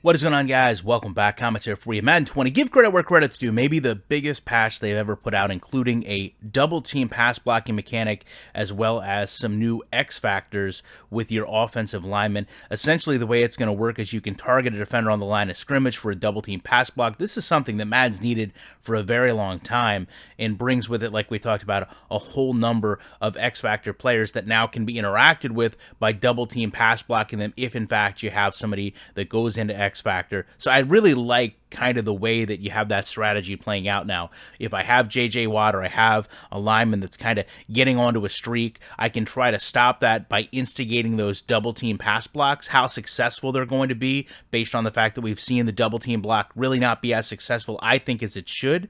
What is going on, guys? Welcome back. Commentary for you. Madden 20. Give credit where credit's due. Maybe the biggest patch they've ever put out, including a double team pass blocking mechanic, as well as some new X factors with your offensive linemen. Essentially, the way it's going to work is you can target a defender on the line of scrimmage for a double team pass block. This is something that Madden's needed for a very long time and brings with it, like we talked about, a whole number of X factor players that now can be interacted with by double team pass blocking them if, in fact, you have somebody that goes into X factor. So I really like kind of the way that you have that strategy playing out now. If I have JJ Watt or I have a lineman that's kind of getting onto a streak, I can try to stop that by instigating those double team pass blocks. How successful they're going to be based on the fact that we've seen the double team block really not be as successful, I think, as it should,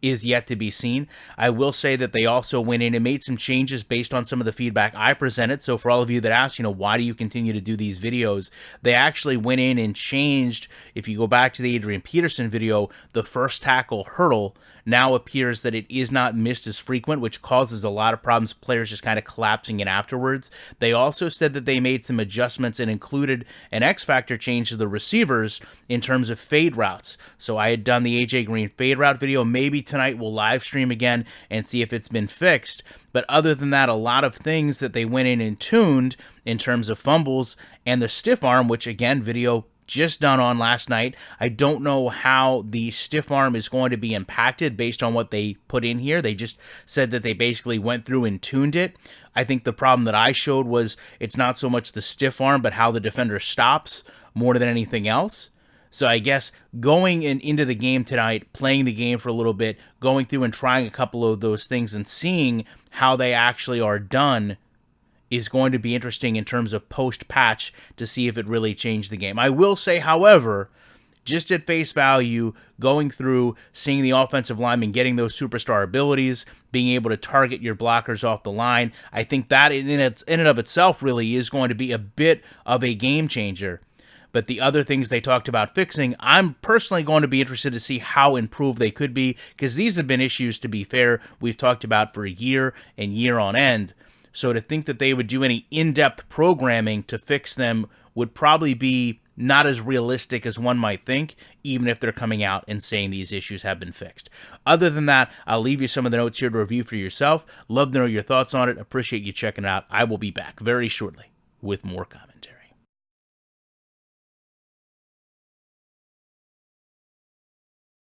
is yet to be seen. I will say that they also went in and made some changes based on some of the feedback I presented. So for all of you that asked, why do you continue to do these videos? They actually went in and changed, if you go back to the Adrian Peterson video, the first tackle hurdle now appears that it is not missed as frequent, which causes a lot of problems, players just kind of collapsing in afterwards. They also said that they made some adjustments and included an X factor change to the receivers in terms of fade routes. So I had done the AJ Green fade route video. Maybe tonight we'll live stream again and see if it's been fixed. But other than that, a lot of things that they went in and tuned in terms of fumbles and the stiff arm, which again, video just done on last night. I don't know how the stiff arm is going to be impacted based on what they put in here. They just said that they basically went through and tuned it. I think the problem that I showed was it's not so much the stiff arm, but how the defender stops more than anything else. So I guess going into the game tonight, playing the game for a little bit, going through and trying a couple of those things and seeing how they actually are done is going to be interesting in terms of post-patch to see if it really changed the game. I will say, however, just at face value, going through, seeing the offensive lineman getting those superstar abilities, being able to target your blockers off the line, I think that in and of itself really is going to be a bit of a game changer. But the other things they talked about fixing, I'm personally going to be interested to see how improved they could be, because these have been issues, to be fair, we've talked about for a year and year on end. So to think that they would do any in-depth programming to fix them would probably be not as realistic as one might think, even if they're coming out and saying these issues have been fixed. Other than that, I'll leave you some of the notes here to review for yourself. Love to know your thoughts on it. Appreciate you checking it out. I will be back very shortly with more commentary.